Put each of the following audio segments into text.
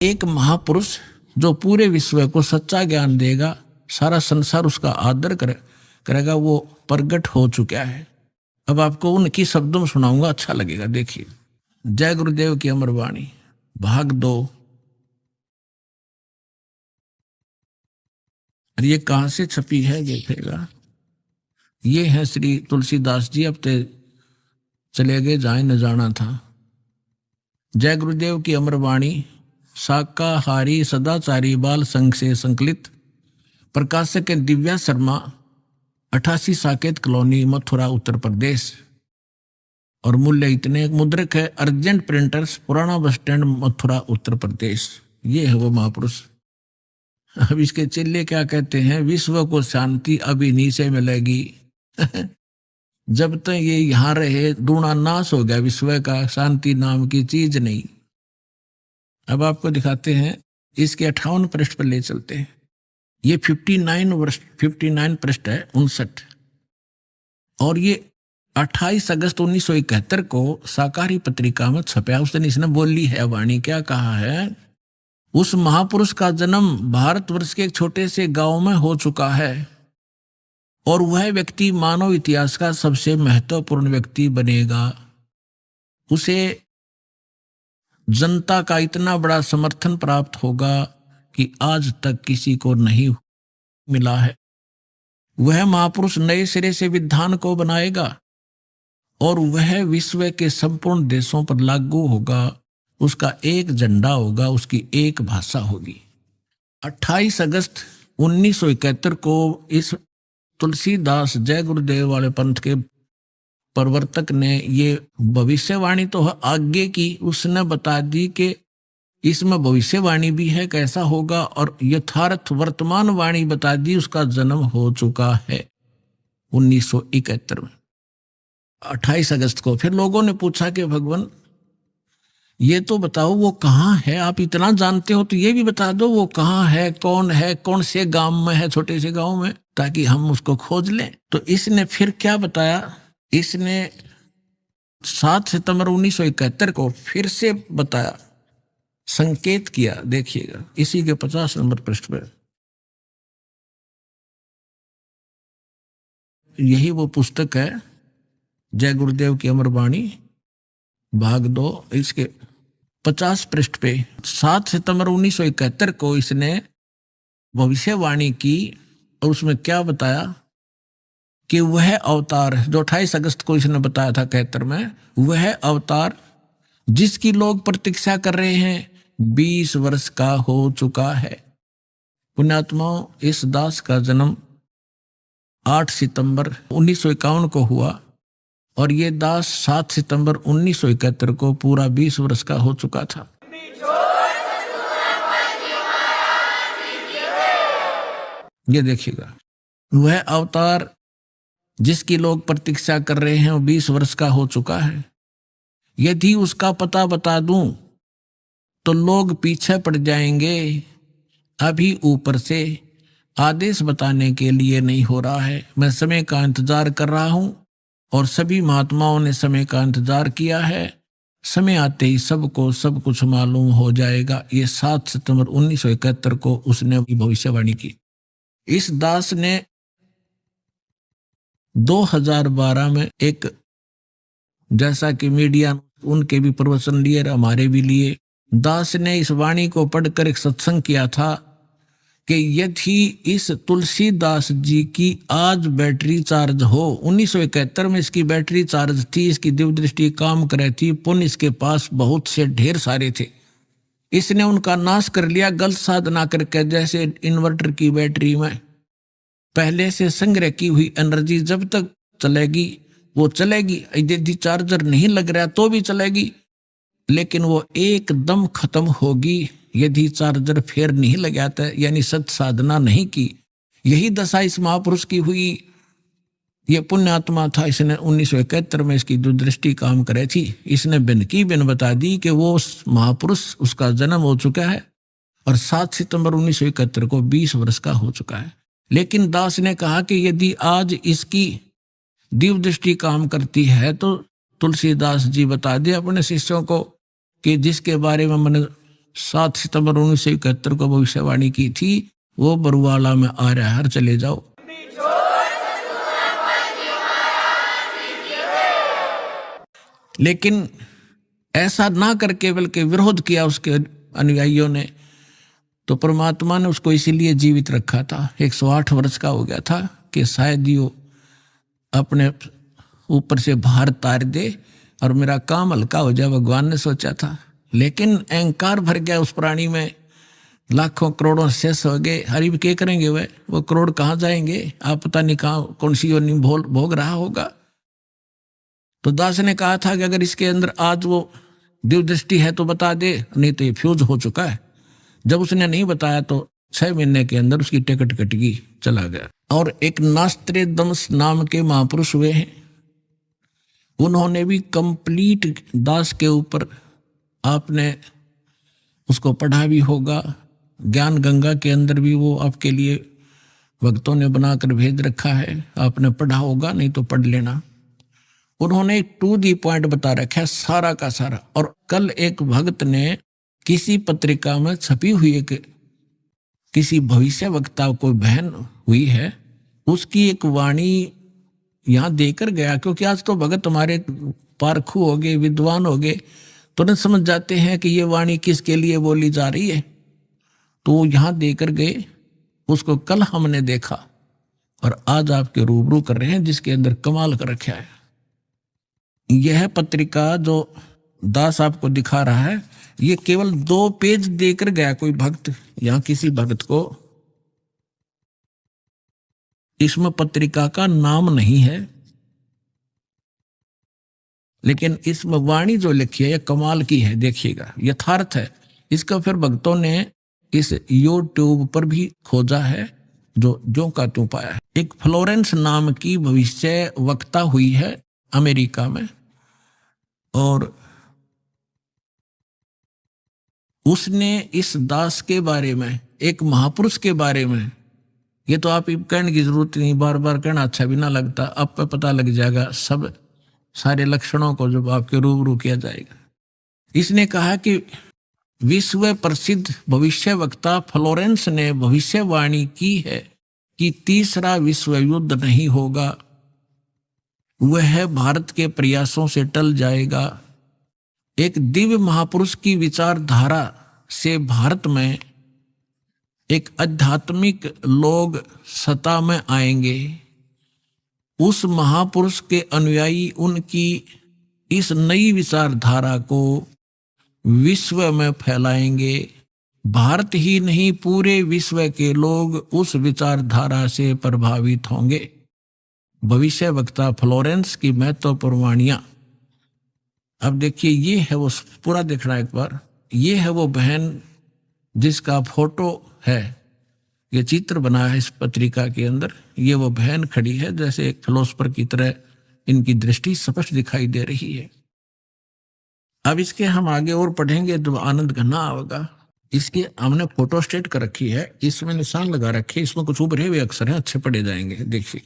एक महापुरुष जो पूरे विश्व को सच्चा ज्ञान देगा, सारा संसार उसका आदर करेगा, वो प्रगट हो चुका है। अब आपको उनकी शब्दों में सुनाऊंगा, अच्छा लगेगा। देखिए, जय गुरुदेव की अमर वाणी, भाग 2। और ये कहां से छपी है देखिएगा। ये है श्री तुलसीदास जी, अब ते चले गए जहां न जाना था। जय गुरुदेव की अमर वाणी, शाकाहारी सदाचारी बाल संघ से संकलित, प्रकाशक दिव्या शर्मा, 88 साकेत कॉलोनी, मथुरा, उत्तर प्रदेश। और मूल्य इतने, मुद्रक है अर्जेंट प्रिंटर्स, पुराना बस स्टैंड, मथुरा, उत्तर प्रदेश। ये है वो महापुरुष। अब इसके चेले क्या कहते हैं, विश्व को शांति अब इन्हीं से मिलेगी। जब तक ये यहाँ रहे दूना नाश हो गया विश्व का, शांति नाम की चीज नहीं। अब आपको दिखाते हैं, इसके 58 पृष्ठ पर ले चलते हैं। ये 59 पृष्ठ है, 59। और ये 28 अगस्त 1971 को साकारी पत्रिका में छपया। उस दिन इसने बोली है वाणी, क्या कहा है, उस महापुरुष का जन्म भारतवर्ष के एक छोटे से गांव में हो चुका है और वह व्यक्ति मानव इतिहास का सबसे महत्वपूर्ण व्यक्ति बनेगा। उसे जनता का इतना बड़ा समर्थन प्राप्त होगा कि आज तक किसी को नहीं मिला है। वह महापुरुष नए सिरे से विधान को बनाएगा और वह विश्व के संपूर्ण देशों पर लागू होगा। उसका एक झंडा होगा, उसकी एक भाषा होगी। 28 अगस्त 1971 को इस तुलसीदास जय गुरुदेव वाले पंथ के प्रवर्तक ने ये भविष्यवाणी तो आगे की, उसने बता दी कि इसमें भविष्यवाणी भी है कैसा होगा, और यथार्थ वर्तमान वाणी बता दी, उसका जन्म हो चुका है 1971 में 28 अगस्त को। फिर लोगों ने पूछा कि भगवान ये तो बताओ वो कहाँ है, आप इतना जानते हो तो ये भी बता दो वो कहाँ है, कौन से गांव में है, छोटे से गांव में, ताकि हम उसको खोज लें। तो इसने फिर क्या बताया, इसने 7 सितंबर 1971 को फिर से बताया, संकेत किया। देखिएगा इसी के 50 नंबर पृष्ठ पर। यही वो पुस्तक है जय गुरुदेव की अमर वाणी, भाग 2। इसके 50 पृष्ठ पे 7 सितंबर 1971 को इसने भविष्यवाणी की और उसमें क्या बताया कि वह अवतार जो 28 अगस्त को इसने बताया था 71 में, वह अवतार जिसकी लोग प्रतीक्षा कर रहे हैं 20 वर्ष का हो चुका है। पुण्यात्माओं, इस दास का जन्म 8 सितंबर 1951 को हुआ और ये दास 7 सितंबर 1971 को पूरा 20 वर्ष का हो चुका था। ये देखिएगा, वह अवतार जिसकी लोग प्रतीक्षा कर रहे हैं वो 20 वर्ष का हो चुका है। यदि उसका पता बता दूं तो लोग पीछे पड़ जाएंगे। अभी ऊपर से आदेश बताने के लिए नहीं हो रहा है, मैं समय का इंतजार कर रहा हूं और सभी महात्माओं ने समय का इंतजार किया है। समय आते ही सबको सब कुछ मालूम हो जाएगा। ये 7 सितंबर 1971 को उसने भविष्यवाणी की। इस दास ने 2012 में एक, जैसा कि मीडिया उनके भी प्रवचन लिए, हमारे भी लिए, दास ने इस वाणी को पढ़कर एक सत्संग किया था कि यदि इस तुलसीदास जी की आज बैटरी चार्ज हो, 1971 में इसकी बैटरी चार्ज थी, इसकी दिव्य दृष्टि काम कर रही थी, पुण्य इसके पास बहुत से ढेर सारे थे, इसने उनका नाश कर लिया गलत साधना करके। जैसे इन्वर्टर की बैटरी में पहले से संग्रह की हुई एनर्जी जब तक चलेगी वो चलेगी, यदि चार्जर नहीं लग रहा तो भी चलेगी, लेकिन वो एकदम खत्म होगी यदि चार्जर फेर नहीं लगाता, यानी सत साधना नहीं की। यही दशा इस महापुरुष की हुई। ये पुण्यात्मा था, इसने 1971 में इसकी दूरदृष्टि काम करे थी। इसने बिन की बिन बता दी कि वो महापुरुष, उसका जन्म हो चुका है और 7 सितंबर 1971 को 20 वर्ष का हो चुका है। लेकिन दास ने कहा कि यदि आज इसकी दिव्य दृष्टि काम करती है तो तुलसीदास जी बता दे अपने शिष्यों को कि जिसके बारे में मैंने 7 सितंबर 1971 को भविष्यवाणी की थी, वो बरुआला में आ रहा है, चले जाओ। लेकिन ऐसा ना करके बल्कि विरोध किया उसके अनुयायियों ने, तो परमात्मा ने उसको इसीलिए जीवित रखा था। 108 वर्ष का हो गया था कि शायद यो अपने ऊपर से भार तार दे और मेरा काम हल्का हो जाए, भगवान ने सोचा था। लेकिन अहंकार भर गया उस प्राणी में, लाखों करोड़ों शेष हो गए। हरि क्या करेंगे वो करोड़ कहाँ जाएंगे, आप पता नहीं कहाँ कौन सी योनि भोग रहा होगा। तो दास ने कहा था कि अगर इसके अंदर आज वो दिव्य दृष्टि है तो बता दे, नहीं तो ये फ्यूज हो चुका है। जब उसने नहीं बताया तो 6 महीने के अंदर उसकी टिकट कट गई, चला गया। और एक नास्त्रेदमस नाम के महापुरुष हुए हैं, उन्होंने भी कंप्लीट दास के ऊपर, आपने उसको पढ़ा भी होगा, ज्ञान गंगा के अंदर भी वो आपके लिए भक्तों ने बनाकर भेज रखा है, आपने पढ़ा होगा, नहीं तो पढ़ लेना। उन्होंने टू दी पॉइंट बता रखा है सारा का सारा। और कल एक भक्त ने किसी पत्रिका में छपी हुई एक किसी भविष्य वक्ता को बहन हुई है, उसकी एक वाणी यहाँ देकर गया, क्योंकि आज तो भगत हमारे पारखू हो गए, विद्वान हो गए, तुरंत समझ जाते हैं कि ये वाणी किसके लिए बोली जा रही है। तो यहाँ देकर गए, उसको कल हमने देखा और आज आपके रूबरू कर रहे हैं, जिसके अंदर कमाल कर रखा है। यह पत्रिका जो दास आपको दिखा रहा है, ये केवल 2 पेज देकर गया कोई भक्त, यहाँ किसी भक्त को। इसमें पत्रिका का नाम नहीं है, लेकिन इसमें वाणी जो लिखी है ये कमाल की है, देखिएगा, यथार्थ है। इसका फिर भक्तों ने इस यूट्यूब पर भी खोजा है, जो का त्यों पाया है। एक फ्लोरेंस नाम की भविष्य वक्ता हुई है अमेरिका में, और उसने इस दास के बारे में, एक महापुरुष के बारे में, ये तो आप कहने की जरूरत नहीं, बार बार कहना अच्छा भी ना लगता, अब पे पता लग जाएगा सब सारे लक्षणों को जब आपके रूबरू किया जाएगा। इसने कहा कि विश्व प्रसिद्ध भविष्य वक्ता फ्लोरेंस ने भविष्यवाणी की है कि तीसरा विश्व युद्ध नहीं होगा, वह भारत के प्रयासों से टल जाएगा। एक दिव्य महापुरुष की विचारधारा से भारत में एक आध्यात्मिक लोग सत्ता में आएंगे। उस महापुरुष के अनुयायी उनकी इस नई विचारधारा को विश्व में फैलाएंगे। भारत ही नहीं, पूरे विश्व के लोग उस विचारधारा से प्रभावित होंगे। भविष्य वक्ता फ्लोरेंस की महत्वपूर्ण वाणियां। अब देखिए, ये है वो, पूरा देखना एक बार, ये है वो बहन जिसका फोटो है, ये चित्र बना है इस पत्रिका के अंदर। ये वो बहन खड़ी है, जैसे एक फिलोसफर की तरह इनकी दृष्टि स्पष्ट दिखाई दे रही है। अब इसके हम आगे और पढ़ेंगे तो आनंद घना होगा। इसके हमने फोटो स्टेट कर रखी है, इसमें निशान लगा रखे, इसमें कुछ उभरे हुए अक्षर हैं, अच्छे पढ़े जाएंगे। देखिए,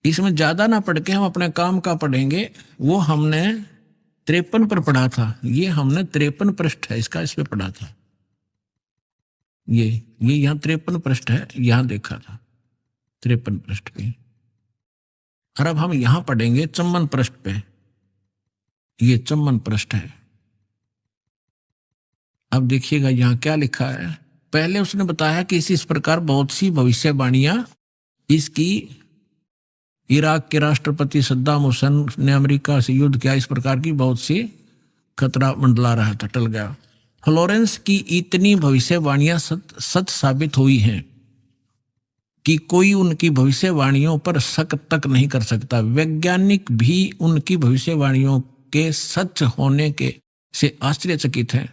इसमें ज्यादा ना पढ़ के हम अपने काम का पढ़ेंगे। वो हमने 53 पर पढ़ा था, ये हमने 53 पृष्ठ है इसका, इस पे पढ़ा था। ये यहाँ 53 पृष्ठ है, यहाँ देखा था 53 पृष्ठ पे। और अब हम यहाँ पढ़ेंगे 54 पृष्ठ पे, ये 54 पृष्ठ है। अब देखिएगा यहाँ क्या लिखा है। पहले उसने बताया कि इस प्रकार बहुत सी भविष्यवाणियां इसकी, इराक के राष्ट्रपति सद्दाम हुसैन ने अमेरिका से युद्ध किया, इस प्रकार की बहुत सी खतरा मंडला रहा था, टल गया। फ्लोरेंस की इतनी भविष्यवाणियां सच साबित हुई हैं कि कोई उनकी भविष्यवाणियों पर शक तक नहीं कर सकता। वैज्ञानिक भी उनकी भविष्यवाणियों के सच होने के से आश्चर्यचकित हैं।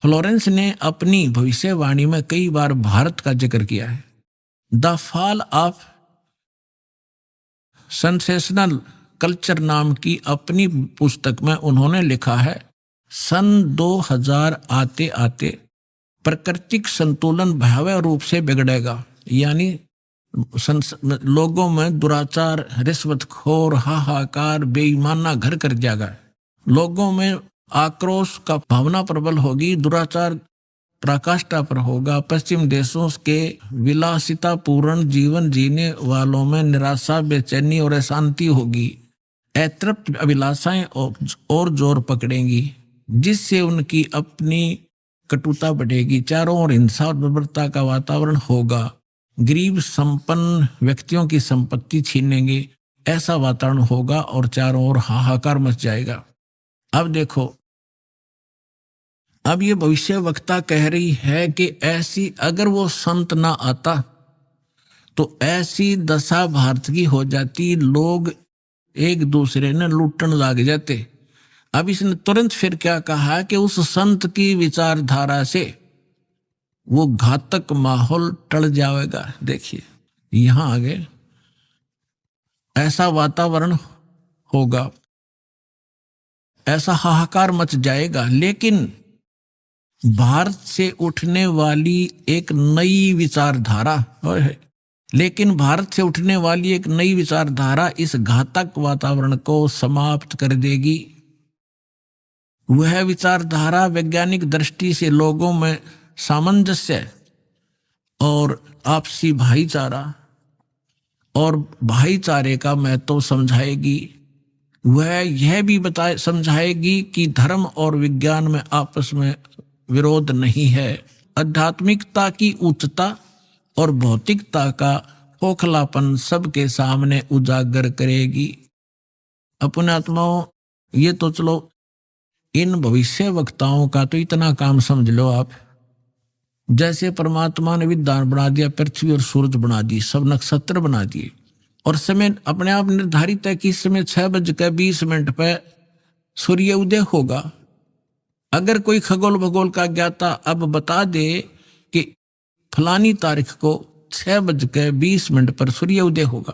फ्लोरेंस ने अपनी भविष्यवाणी में कई बार भारत का जिक्र किया है। The fall of sensational culture नाम की अपनी पुस्तक में उन्होंने लिखा है, सन 2000 आते आते प्राकृतिक संतुलन भयावह रूप से बिगड़ेगा। यानी लोगों में दुराचार, रिश्वतखोर, हाहाकार, बेईमाना घर कर जाएगा। लोगों में आक्रोश का भावना प्रबल होगी, दुराचार पराकाष्ठा पर होगा। पश्चिम देशों के विलासितापूर्ण जीवन जीने वालों में निराशा, बेचैनी और अशांति होगी। अतृप्त अभिलाषाएं और जोर पकड़ेंगी, जिससे उनकी अपनी कटुता बढ़ेगी। चारों ओर हिंसा और बर्बरता का वातावरण होगा। गरीब संपन्न व्यक्तियों की संपत्ति छीनेंगे, ऐसा वातावरण होगा और चारों ओर हाहाकार मच जाएगा। अब देखो, अब ये भविष्य वक्ता कह रही है कि ऐसी अगर वो संत ना आता तो ऐसी दशा भारत की हो जाती, लोग एक दूसरे ने लूटने लग जाते। अब इसने तुरंत फिर क्या कहा कि उस संत की विचारधारा से वो घातक माहौल टल जाएगा। देखिए यहां आगे ऐसा वातावरण होगा, ऐसा हाहाकार मच जाएगा। लेकिन भारत से उठने वाली एक नई विचारधारा लेकिन भारत से उठने वाली एक नई विचारधारा इस घातक वातावरण को समाप्त कर देगी। वह विचारधारा वैज्ञानिक दृष्टि से लोगों में सामंजस्य और आपसी भाईचारा और भाईचारे का महत्व समझाएगी। वह यह भी समझाएगी कि धर्म और विज्ञान में आपस में विरोध नहीं है। आध्यात्मिकता की उच्चता और भौतिकता का खोखलापन सबके सामने उजागर करेगी। अपने आत्माओं, ये तो चलो इन भविष्य वक्ताओं का तो इतना काम समझ लो आप, जैसे परमात्मा ने विद्वान बना दिया, पृथ्वी और सूरज बना दी, सब नक्षत्र बना दिए और समय अपने आप निर्धारित है कि इस समय 6:20 पर सूर्य उदय होगा। अगर कोई खगोल भगोल का ज्ञाता अब बता दे कि फलानी तारीख को 6:20 पर सूर्य उदय होगा,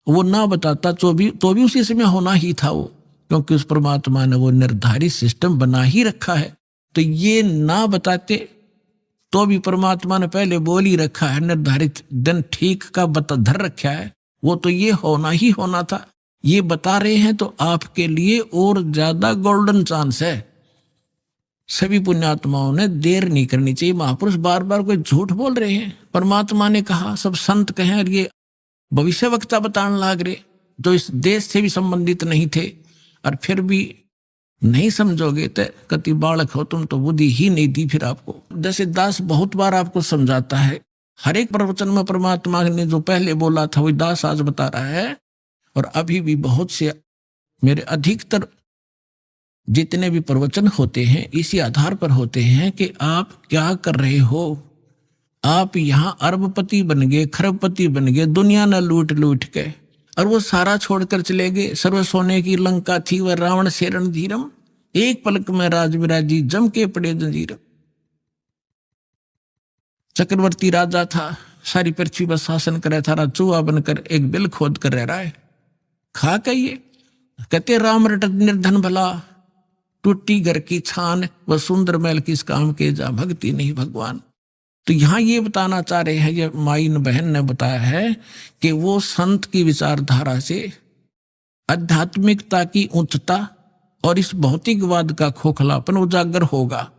वो ना बताता तो भी उसी समय होना ही था वो, क्योंकि उस परमात्मा ने वो निर्धारित सिस्टम बना ही रखा है। तो ये ना बताते तो भी परमात्मा ने पहले बोल ही रखा है, निर्धारित दिन ठीक का धर रखा है, वो तो ये होना ही होना था। ये बता रहे हैं तो आपके लिए और ज्यादा गोल्डन चांस है। सभी पुण्यात्माओं ने देर नहीं करनी चाहिए। महापुरुष बार बार कोई झूठ बोल रहे हैं, परमात्मा ने कहा, सब संत कहें, और ये भविष्य वक्ता बताने लग रहे जो इस देश से भी संबंधित नहीं थे, और फिर भी नहीं समझोगे तो कति बालक हो तुम, तो बुद्धि ही नहीं दी फिर आपको। जैसे दास बहुत बार आपको समझाता है, हर एक प्रवचन में परमात्मा ने जो पहले बोला था वही दास आज बता रहा है। और अभी भी बहुत से मेरे अधिकतर जितने भी प्रवचन होते हैं इसी आधार पर होते हैं कि आप क्या कर रहे हो। आप यहाँ अरबपति बन गए, खरबपति बन गए, दुनिया न लूट लूट के, और वो सारा छोड़कर चले गए। सर्व सोने की लंका थी वह रावण से रणधीरम, एक पलक में राज विराजी जम के पड़े जंजीर। चक्रवर्ती राजा था, सारी पृथ्वी पर शासन करे था, चूहा बनकर एक बिल खोद कर रह रहा है। खा कहिए कहते राम रटत निर्धन भला, टूटी घर की छान व सुंदर महल किस काम के, जा भक्ति नहीं भगवान। तो यहां ये बताना चाह रहे हैं, ये माइन बहन ने बताया है कि वो संत की विचारधारा से आध्यात्मिकता की उच्चता और इस भौतिकवाद का खोखलापन उजागर होगा।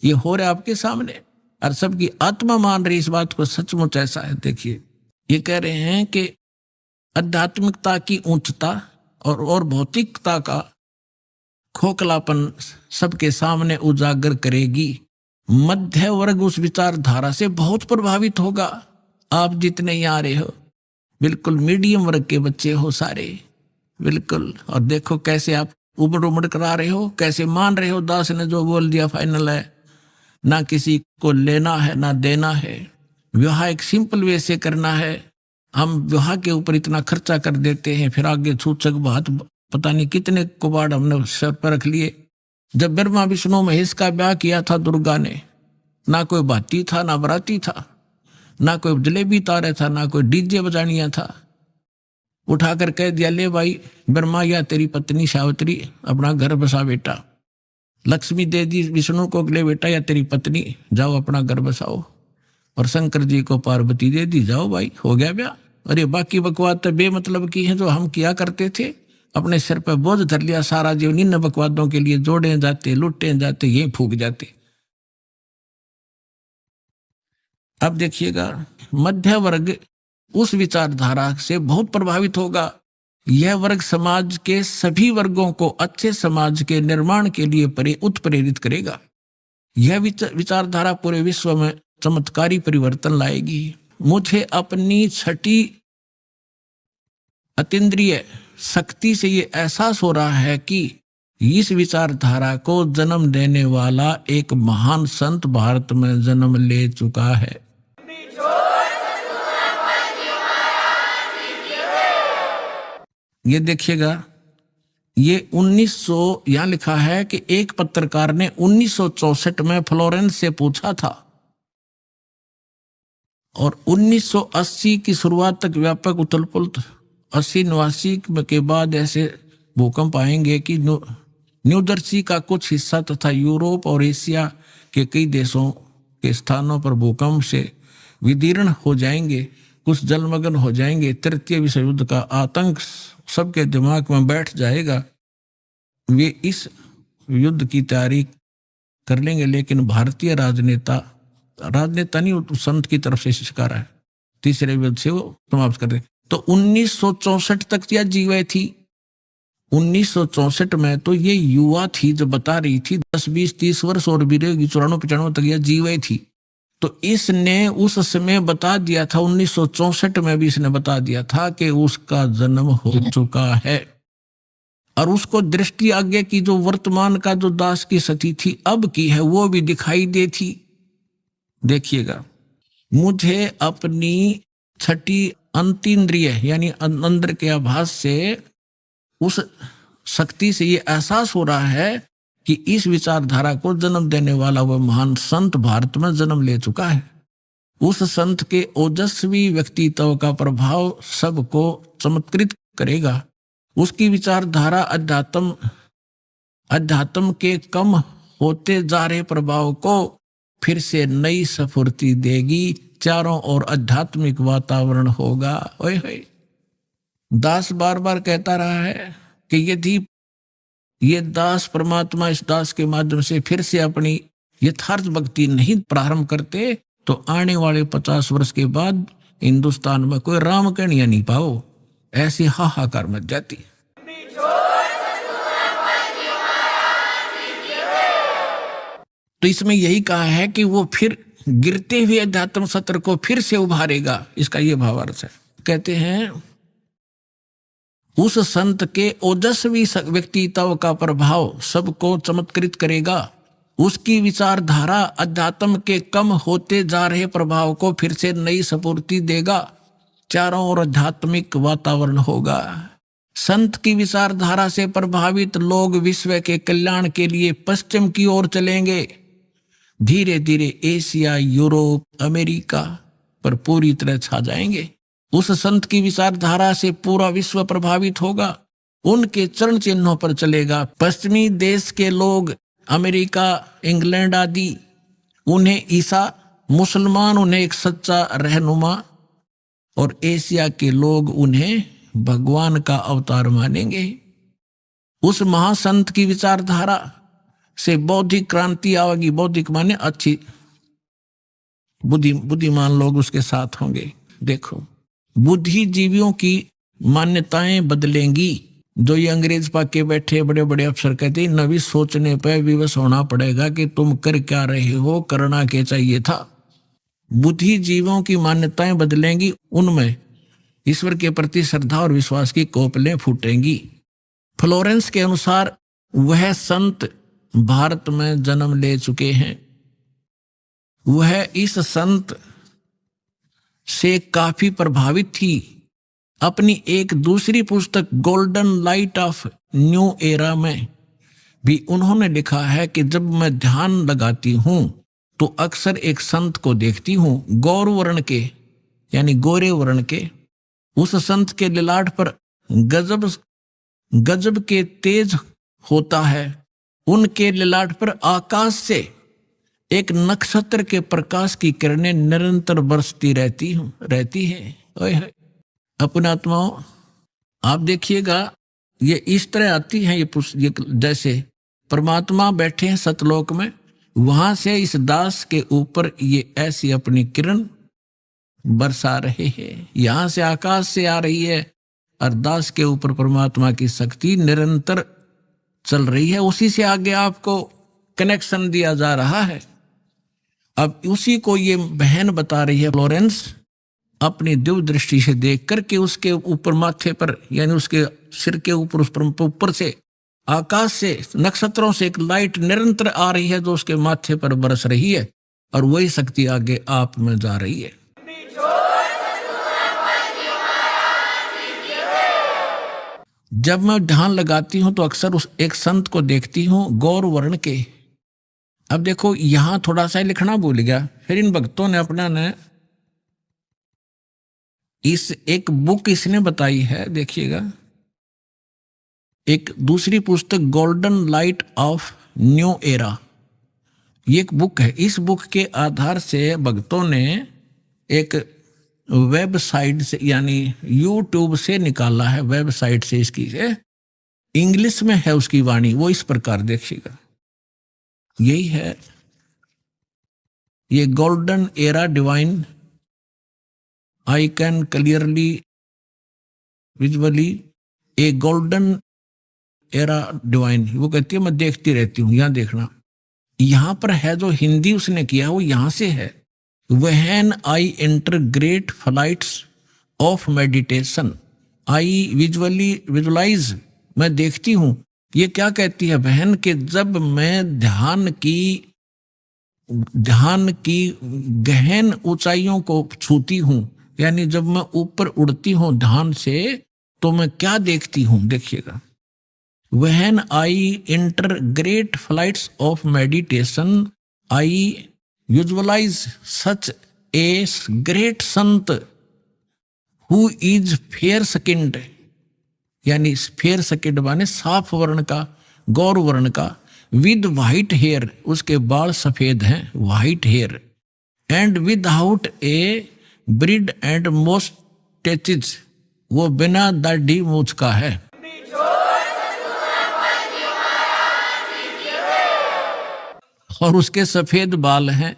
ये हो रहा है आपके सामने और सबकी आत्मा मान रही इस बात को, सचमुच ऐसा है। देखिए ये कह रहे हैं कि आध्यात्मिकता की उच्चता और भौतिकता का खोखलापन सबके सामने उजागर करेगी। मध्य वर्ग उस विचारधारा से बहुत प्रभावित होगा। आप जितने ही आ रहे हो बिल्कुल मीडियम वर्ग के बच्चे हो सारे, बिल्कुल। और देखो कैसे आप उमड़ उमड़ करा रहे हो, कैसे मान रहे हो दास ने जो बोल दिया फाइनल है, ना किसी को लेना है ना देना है। विवाह एक सिंपल वे से करना है। हम विवाह के ऊपर इतना खर्चा कर देते हैं, फिर आगे छूचक बात पता नहीं कितने कुबाड़ हमने सर पर रख लिए। जब ब्रह्मा विष्णु महेश का ब्याह किया था दुर्गा ने, ना कोई भाती था ना बराती था, ना कोई जलेबी तारे था, ना कोई डीजे बजानिया था। उठाकर कह दिया ले भाई ब्रह्मा या तेरी पत्नी सावित्री अपना घर बसा बेटा, लक्ष्मी दे दी विष्णु को ले बेटा या तेरी पत्नी जाओ अपना घर बसाओ, और शंकर जी को पार्वती दे दी जाओ भाई हो गया ब्याह। अरे बाकी बकवाद तो बेमतलब की है जो हम किया करते थे, अपने सिर पर बोझ धर लिया सारा जीवन इन बकवादों के लिए, जोड़े जाते लुटे जाते ये फूक जाते। अब देखिएगा, मध्य वर्ग उस विचारधारा से बहुत प्रभावित होगा। यह वर्ग समाज के सभी वर्गों को अच्छे समाज के निर्माण के लिए उत्प्रेरित करेगा। यह विचारधारा पूरे विश्व में चमत्कारी परिवर्तन लाएगी। मुझे अपनी छठी अतीन्द्रिय शक्ति से ये एहसास हो रहा है कि इस विचारधारा को जन्म देने वाला एक महान संत भारत में जन्म ले चुका है। ये देखिएगा, ये 1900 यहां लिखा है कि एक पत्रकार ने 1964 में फ्लोरेंस से पूछा था और 1980 की शुरुआत तक व्यापक उथल-पुथल, 80-89 के बाद ऐसे भूकंप आएंगे कि न्यू जर्सी का कुछ हिस्सा तथा यूरोप और एशिया के कई देशों के स्थानों पर भूकंप से विदीर्ण हो जाएंगे, कुछ जलमग्न हो जाएंगे। तृतीय विश्व युद्ध का आतंक सबके दिमाग में बैठ जाएगा। वे इस युद्ध की तैयारी कर लेंगे, लेकिन भारतीय राजनेता नहीं, संत की तरफ से शिकार है, तीसरे युद्ध से वो समाप्त कर दे। तो 1964 तक यह जीवे थी। 1964 में तो ये युवा थी जो बता रही थी, 10-20-30 वर्ष और भी रहेगी, 94-95 तक यह जीवे थी। तो इसने उस समय बता दिया था, 1964 में भी इसने बता दिया था कि उसका जन्म हो चुका है। और उसको दृष्टि आगे की जो वर्तमान का जो दास की स्थिति थी अब की है, वो भी दिखाई देती। देखिएगा, मुझे अपनी छठी अंतीन्द्रिय यानी अंदर के आभास से उस शक्ति से ये एहसास हो रहा है कि इस विचारधारा को जन्म देने वाला वह महान संत भारत में जन्म ले चुका है। उस संत के ओजस्वी व्यक्तित्व का प्रभाव सबको चमत्कृत करेगा। उसकी विचारधारा अध्यात्म के कम होते जा रहे प्रभाव को फिर से नई स्फूर्ति देगी। चारों ओर आध्यात्मिक वातावरण होगा। ओए होए, दास बार बार कहता रहा है कि यदि ये दास परमात्मा इस दास के माध्यम से फिर से अपनी यथार्थ भक्ति नहीं प्रारंभ करते तो आने वाले 50 वर्ष के बाद हिंदुस्तान में कोई राम कहानियां नहीं पाओ, ऐसी हाहाकार मच जाती। तो इसमें यही कहा है कि वो फिर गिरते हुए अध्यात्म सत्र को फिर से उभारेगा, इसका ये भावार्थ है। कहते हैं उस संत के ओजस्वी व्यक्तित्व का प्रभाव सबको चमत्कृत करेगा। उसकी विचारधारा अध्यात्म के कम होते जा रहे प्रभाव को फिर से नई स्फूर्ति देगा। चारों ओर आध्यात्मिक वातावरण होगा। संत की विचारधारा से प्रभावित लोग विश्व के कल्याण के लिए पश्चिम की ओर चलेंगे। धीरे धीरे एशिया, यूरोप, अमेरिका पर पूरी तरह छा जाएंगे। उस संत की विचारधारा से पूरा विश्व प्रभावित होगा, उनके चरण चिन्हों पर चलेगा। पश्चिमी देश के लोग, अमेरिका, इंग्लैंड आदि, उन्हें ईसा, मुसलमान उन्हें एक सच्चा रहनुमा और एशिया के लोग उन्हें भगवान का अवतार मानेंगे। उस महासंत की विचारधारा से बौद्धिक क्रांति आएगी। बौद्धिक माने अच्छी बुद्धिमान लोग उसके साथ होंगे। देखो, बुद्धिजीवियों की मान्यताएं बदलेंगी। जो ये अंग्रेज पाके बैठे बड़े बड़े अफसर कहते हैं नवी सोचने पर विवश होना पड़ेगा कि तुम कर क्या रहे हो, करना क्या चाहिए था। बुद्धिजीवियों की मान्यताएं बदलेंगी, उनमें ईश्वर के प्रति श्रद्धा और विश्वास की कोपलें फूटेंगी। फ्लोरेंस के अनुसार वह संत भारत में जन्म ले चुके हैं। वह इस संत से काफी प्रभावित थी। अपनी एक दूसरी पुस्तक golden light of new era में भी उन्होंने लिखा है कि जब मैं ध्यान लगाती हूं तो अक्सर एक संत को देखती हूं, गौर वर्ण के यानी गोरे वर्ण के। उस संत के ललाट पर गजब के तेज होता है। उनके ललाट पर आकाश से एक नक्षत्र के प्रकाश की किरणें निरंतर बरसती रहती है। अपने आत्माओं, आप देखिएगा ये इस तरह आती है। ये जैसे परमात्मा बैठे हैं सतलोक में, वहां से इस दास के ऊपर ये ऐसी अपनी किरण बरसा रहे हैं। यहां से आकाश से आ रही है और दास के ऊपर परमात्मा की शक्ति निरंतर चल रही है। उसी से आगे आपको कनेक्शन दिया जा रहा है। अब उसी को ये बहन बता रही है फ्लोरेंस, अपनी दिव्य दृष्टि से देख करके उसके ऊपर माथे पर यानी उसके सिर के ऊपर, उस पर ऊपर से आकाश से नक्षत्रों से एक लाइट निरंतर आ रही है जो उसके माथे पर बरस रही है और वही शक्ति आगे आप में जा रही है। जब मैं ध्यान लगाती हूं तो अक्सर उस एक संत को देखती हूं गौर वर्ण के। अब देखो यहां थोड़ा सा लिखना भूल गया, फिर इन भक्तों ने अपना ने इस एक बुक इसने बताई है, देखिएगा, एक दूसरी पुस्तक golden light of new era, ये एक बुक है। इस बुक के आधार से भक्तों ने एक वेबसाइट से यानी यूट्यूब से निकाला है, वेबसाइट से इसकी से इंग्लिश में है उसकी वाणी। वो इस प्रकार देखिएगा, यही है ये golden era divine, I can clearly visually A golden era divine. वो कहती है मैं देखती रहती हूं, यहां देखना, यहां पर है जो हिंदी उसने किया वो यहां से है। When I enter great flights of meditation I visualise, मैं देखती हूं। ये क्या कहती है बहन के जब मैं ध्यान की गहन ऊंचाइयों को छूती हूं, यानी जब मैं ऊपर उड़ती हूं ध्यान से, तो मैं क्या देखती हूं, देखिएगा। When I enter great flights of meditation, I visualize such a great sant who is fair skinned, यानी फेयर skinned माने साफ वर्ण का, गौर वर्ण का, with white hair, उसके बाल सफेद हैं, white hair, and without a beard and mustaches, वो बिना दाढ़ी मूछ का है। और उसके सफेद बाल हैं।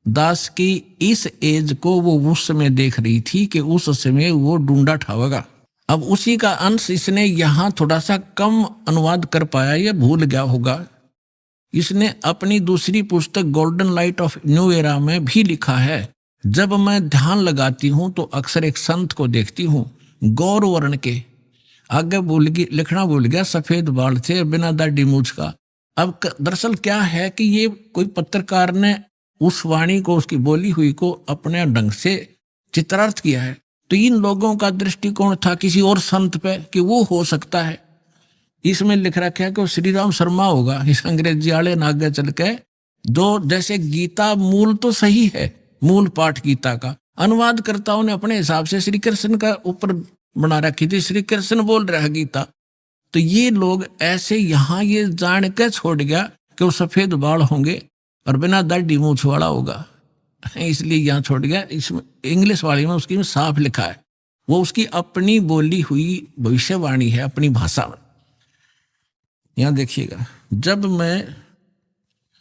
दास की इस एज को वो उस समय देख रही थी कि उस समय वो ढूंढा ठावेगा। अब उसी का अंश इसने यहां थोड़ा सा कम अनुवाद कर पाया, या भूल गया होगा। इसने अपनी दूसरी पुस्तक golden light of new era में भी लिखा है, जब मैं ध्यान लगाती हूं तो अक्सर एक संत को देखती हूं गौर वर्ण के, आगे लिखना भूल गया, सफेद बाल थे बिना दाढ़ी मूछ का। अब दरअसल क्या है कि ये कोई पत्रकार ने उस वाणी को, उसकी बोली हुई को अपने ढंग से चित्रार्थ किया है। तो इन लोगों का दृष्टिकोण था किसी और संत पे कि वो हो सकता है। इसमें लिख रखा है कि वो श्री राम शर्मा होगा, इस अंग्रेजी वाले ने आगे चल के दो, जैसे गीता मूल तो सही है, मूल पाठ गीता का, अनुवादकर्ताओं ने अपने हिसाब से श्री कृष्ण का ऊपर बना रखी थी, श्री कृष्ण बोल रहा है गीता। तो ये लोग ऐसे यहां ये जान के छोड़ गया कि वो सफेद बाल होंगे और बिना दाढ़ी मूछ वाला होगा, इसलिए यहां छोड़ गया। इसमें इंग्लिश वाली में उसकी में साफ लिखा है, वो उसकी अपनी बोली हुई भविष्यवाणी है, अपनी भाषा में। यहां देखिएगा, जब मैं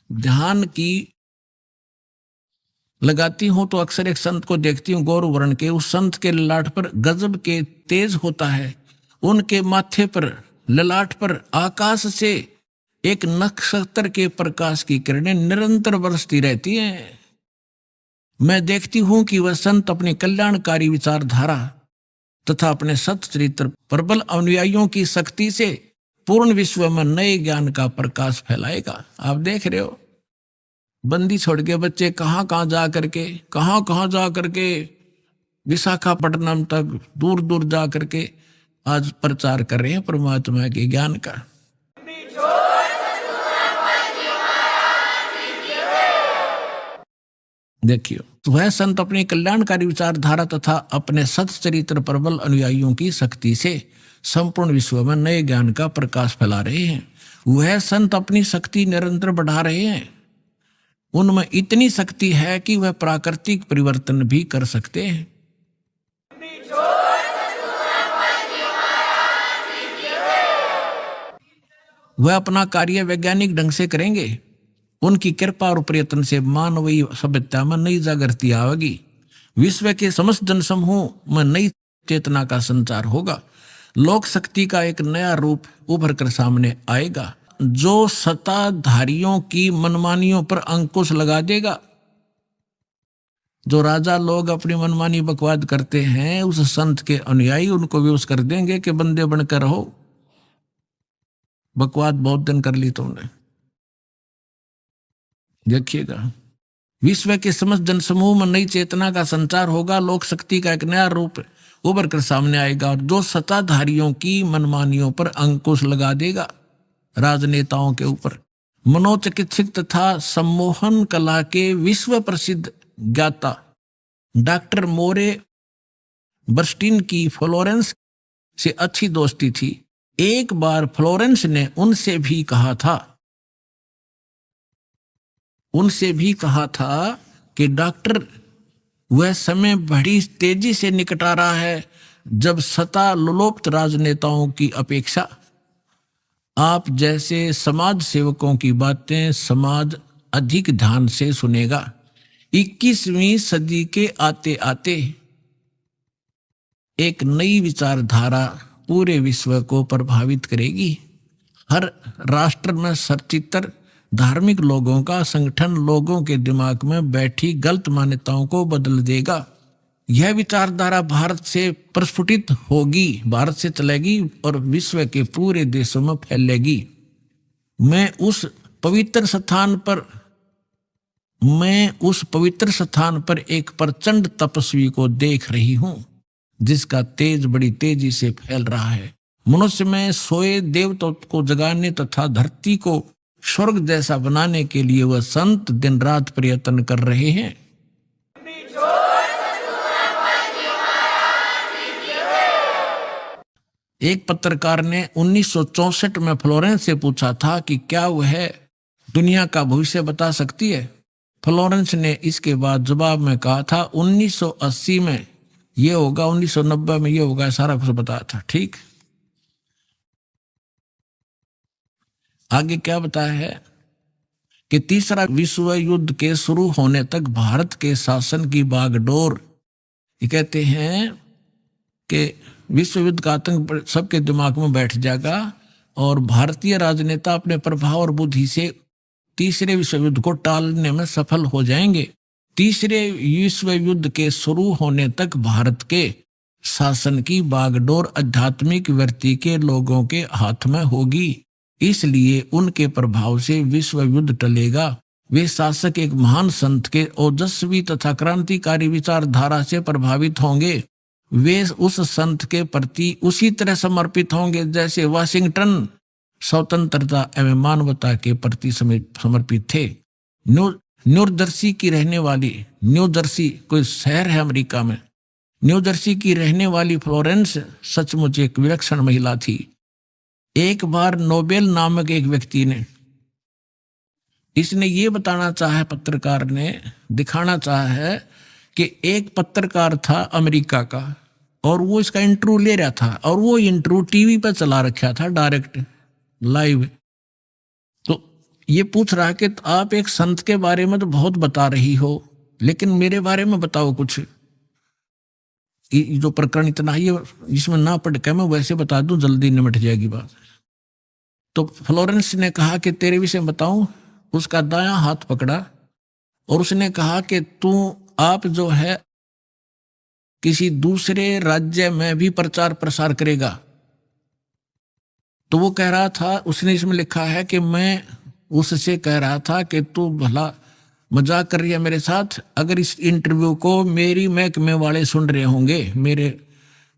ध्यान की लगाती हूं तो अक्सर एक संत को देखती हूं गौर वर्ण के। उस संत के ललाट पर गजब के तेज होता है, उनके माथे पर ललाट पर आकाश से एक नक्षत्र के प्रकाश की किरणें निरंतर बरसती रहती हैं। मैं देखती हूं कि वह संत अपनी कल्याणकारी विचारधारा तथा अपने सच्चरित्र प्रबल अनुयायियों की शक्ति से पूर्ण विश्व में नए ज्ञान का प्रकाश फैलाएगा। आप देख रहे हो, बंदी छोड़ के बच्चे कहां जा करके विशाखापट्टनम तक दूर दूर जा करके आज प्रचार कर रहे हैं परमात्मा के ज्ञान का। देखियो, तो वह संत अपनी कल्याणकारी विचारधारा तथा अपने सच्चरित्र प्रबल अनुयायियों की शक्ति से संपूर्ण विश्व में नए ज्ञान का प्रकाश फैला रहे हैं। वह संत अपनी शक्ति निरंतर बढ़ा रहे हैं। उनमें इतनी शक्ति है कि वह प्राकृतिक परिवर्तन भी कर सकते हैं। वह अपना कार्य वैज्ञानिक ढंग से करेंगे। उनकी कृपा और प्रयत्न से मानवीय सभ्यता में नई जागृति आवेगी। विश्व के समस्त जनसमूह में नई चेतना का संचार होगा। लोक शक्ति का एक नया रूप उभर कर सामने आएगा, जो सत्ताधारियों की मनमानियों पर अंकुश लगा देगा। जो राजा लोग अपनी मनमानी बकवाद करते हैं, उस संत के अनुयायी उनको विवश कर देंगे कि बंदे बनकर रहो, बकवाद बहुत दिन कर ली तुमने। देखिएगा, विश्व के समस्त जनसमूह में नई चेतना का संचार होगा। लोक शक्ति का एक नया रूप उभर कर सामने आएगा, और जो सत्ताधारियों की मनमानियों पर अंकुश लगा देगा, राजनेताओं के ऊपर। मनोचिकित्सक तथा सम्मोहन कला के विश्व प्रसिद्ध ज्ञाता डॉक्टर मोरे बर्स्टीन की फ्लोरेंस से अच्छी दोस्ती थी। एक बार फ्लोरेंस ने उनसे भी कहा था कि डॉक्टर, वह समय बड़ी तेजी से निकट आ रहा है जब सत्ता लोलुप्त राजनेताओं की अपेक्षा आप जैसे समाज सेवकों की बातें समाज अधिक ध्यान से सुनेगा। 21वीं सदी के आते आते एक नई विचारधारा पूरे विश्व को प्रभावित करेगी। हर राष्ट्र में सचित्र धार्मिक लोगों का संगठन लोगों के दिमाग में बैठी गलत मान्यताओं को बदल देगा। यह विचारधारा भारत से प्रस्फुटित होगी, भारत से चलेगी और विश्व के पूरे देशों में फैलेगी। मैं उस पवित्र स्थान पर एक प्रचंड तपस्वी को देख रही हूं, जिसका तेज बड़ी तेजी से फैल रहा है। मनुष्य में सोए देवताओं को जगाने तथा धरती को स्वर्ग जैसा बनाने के लिए वह संत दिन रात प्रयत्न कर रहे हैं। एक पत्रकार ने 1964 में फ्लोरेंस से पूछा था कि क्या वह दुनिया का भविष्य बता सकती है। फ्लोरेंस ने इसके बाद जवाब में कहा था 1980 में ये होगा, 1990 में ये होगा, सारा कुछ बताया था। ठीक, आगे क्या बताया है कि तीसरा विश्व युद्ध के शुरू होने तक भारत के शासन की बागडोर, ये कहते हैं कि विश्व युद्ध का आतंक सबके दिमाग में बैठ जाएगा और भारतीय राजनेता अपने प्रभाव और बुद्धि से तीसरे विश्व युद्ध को टालने में सफल हो जाएंगे। तीसरे विश्व युद्ध के शुरू होने तक भारत के शासन की बागडोर आध्यात्मिक वृत्ति के लोगों के हाथ में होगी, इसलिए उनके प्रभाव से विश्व युद्ध टलेगा। वे शासक एक महान संत के ओजस्वी तथा क्रांतिकारी विचारधारा से प्रभावित होंगे। वे उस संत के प्रति उसी तरह समर्पित होंगे जैसे वाशिंगटन स्वतंत्रता एवं मानवता के प्रति समर्पित थे। न्यू जर्सी की रहने वाली, न्यू जर्सी कोई शहर है अमेरिका में, न्यू जर्सी की रहने वाली फ्लोरेंस सचमुच एक विलक्षण महिला थी। एक बार नोबेल नामक एक व्यक्ति ने, इसने ये बताना चाहा, पत्रकार ने दिखाना चाहा है कि एक पत्रकार था अमेरिका का और वो इसका इंटरव्यू ले रहा था और वो इंटरव्यू टीवी पर चला रखा था डायरेक्ट लाइव। तो ये पूछ रहा कि आप एक संत के बारे में तो बहुत बता रही हो, लेकिन मेरे बारे में बताओ कुछ। जो प्रकरण इतना ही इसमें ना पढ़ के मैं वैसे बता दूं, जल्दी निमट जाएगी बात। तो फ्लोरेंस ने कहा कि तेरे विषय बताऊं। उसका दायां हाथ पकड़ा और उसने कहा कि आप जो है किसी दूसरे राज्य में भी प्रचार प्रसार करेगा। तो वो कह रहा था, उसने इसमें लिखा है कि मैं उससे कह रहा था कि तू भला मजाक कर रही है मेरे साथ। अगर इस इंटरव्यू को मेरी महकमे वाले सुन रहे होंगे, मेरे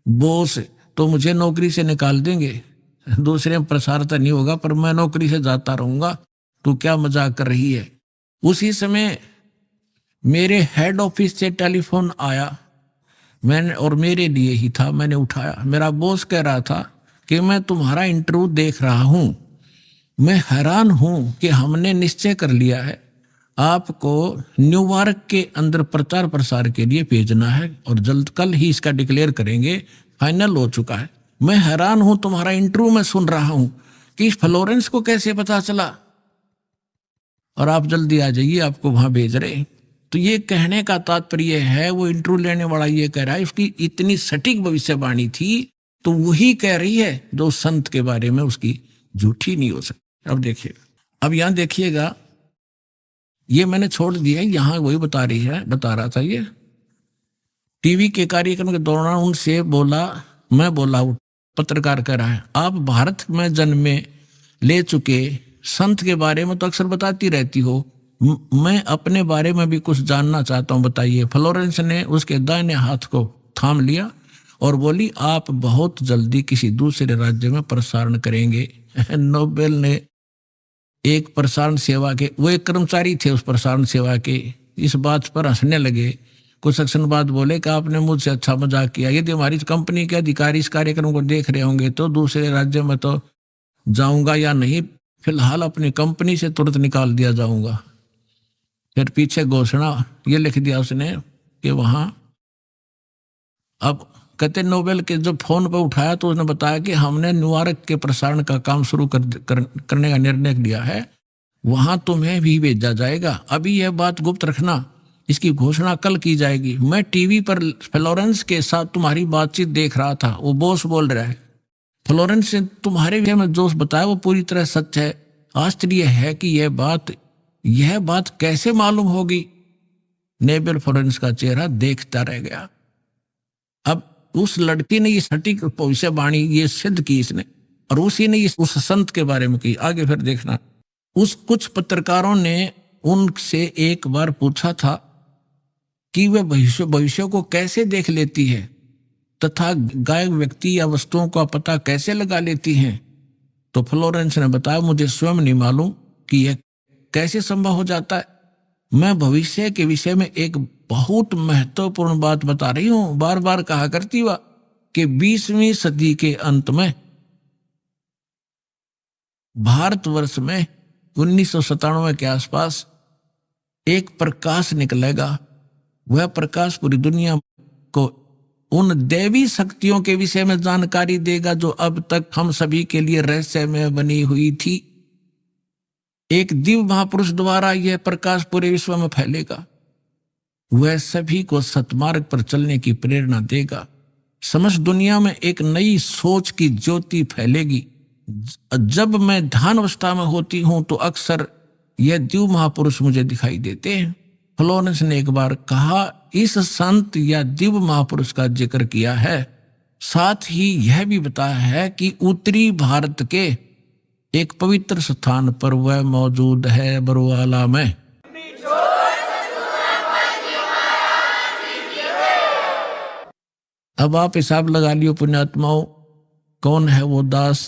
बॉस, तो मुझे नौकरी से निकाल देंगे। दूसरे में प्रसार तो नहीं होगा पर मैं नौकरी से जाता रहूंगा। तू क्या मजाक कर रही है। उसी समय मेरे हेड ऑफिस से टेलीफोन आया, मैंने, और मेरे लिए ही था, मैंने उठाया। मेरा बॉस कह रहा था कि मैं तुम्हारा इंटरव्यू देख रहा हूं, मैं हैरान हूं कि हमने निश्चय कर लिया है आपको न्यूयॉर्क के अंदर प्रचार प्रसार के लिए भेजना है और जल्द कल ही इसका डिक्लेयर करेंगे, फाइनल हो चुका है। मैं हैरान हूं, तुम्हारा इंटरव्यू मैं सुन रहा हूं कि इस फ्लोरेंस को कैसे पता चला। और आप जल्दी आ जाइए, आपको वहां भेज रहे। तो ये कहने का तात्पर्य है, वो इंटरव्यू लेने वाला ये कह रहा है उसकी इतनी सटीक भविष्यवाणी थी, तो वही कह रही है जो संत के बारे में उसकी झूठी नहीं हो सकती। अब देखिएगा, अब यहां देखिएगा, ये मैंने छोड़ दिया, यहां वही बता रहा था ये टीवी के कार्यक्रम के दौरान उनसे बोला, मैं बोला, वो पत्रकार कह रहा है, आप भारत में जन्मे ले चुके संत के बारे में तो अक्सर बताती रहती हो, मैं अपने बारे में भी कुछ जानना चाहता हूं, बताइए। फ्लोरेंस ने उसके दाहिने हाथ को थाम लिया और बोली, आप बहुत जल्दी किसी दूसरे राज्य में प्रसारण करेंगे। नोबेल ने एक प्रसारण सेवा के, वो एक कर्मचारी थे उस प्रसारण सेवा के, इस बात पर हंसने लगे। कुछ क्षण बाद बोले कि आपने मुझसे अच्छा मजाक किया, यदि हमारी कंपनी के अधिकारी इस कार्यक्रम को देख रहे होंगे तो दूसरे राज्य में तो जाऊंगा या नहीं, फिलहाल अपनी कंपनी से तुरंत निकाल दिया जाऊंगा। फिर पीछे घोषणा ये लिख दिया उसने कि वहां, अब कहते नोबेल के जब फोन पर उठाया तो उसने बताया कि हमने न्यूयॉर्क के प्रसारण का काम शुरू करने का निर्णय लिया है, वहां तुम्हें भी भेजा जाएगा। अभी यह बात गुप्त रखना, इसकी घोषणा कल की जाएगी। मैं टीवी पर फ्लोरेंस के साथ तुम्हारी बातचीत देख रहा था, वो बॉस बोल रहा है, फ्लोरेंस ने तुम्हारे विषय में जो बताया वो पूरी तरह सच है। आश्चर्य है कि यह बात कैसे मालूम होगी। नोबेल फ्लोरेंस का चेहरा देखता रह गया। अब उस लड़की ने ये सटीक भविष्यवाणी ये सिद्ध की इसने, और उसी ने उस संत के बारे में की। आगे फिर देखना, उस कुछ पत्रकारों ने उनसे एक बार पूछा था कि वे भविष्य को कैसे देख लेती है तथा गायब व्यक्ति या वस्तुओं का पता कैसे लगा लेती हैं। तो फ्लोरेंस ने बताया, मुझे स्वयं नहीं मालूम कि यह कैसे संभव हो जाता है। मैं भविष्य के विषय में एक बहुत महत्वपूर्ण बात बता रही हूं। बार बार कहा करती हुआ कि 20वीं सदी के अंत में भारतवर्ष में 1997 के आसपास एक प्रकाश निकलेगा। वह प्रकाश पूरी दुनिया को उन दैवी शक्तियों के विषय में जानकारी देगा जो अब तक हम सभी के लिए रहस्य में बनी हुई थी। एक दिव्य महापुरुष द्वारा यह प्रकाश पूरे विश्व में फैलेगा। वह सभी को सतमार्ग पर चलने की प्रेरणा देगा। समस्त दुनिया में एक नई सोच की ज्योति फैलेगी। जब मैं ध्यान अवस्था में होती हूं तो अक्सर यह दिव्य महापुरुष मुझे दिखाई देते हैं। फ्लोरेंस ने एक बार कहा, इस संत या दिव्य महापुरुष का जिक्र किया है, साथ ही यह भी बताया है कि उत्तरी भारत के एक पवित्र स्थान पर वह मौजूद है, बरवाला में। अब आप हिसाब लगा लियो पुण्यात्माओं, कौन है वो दास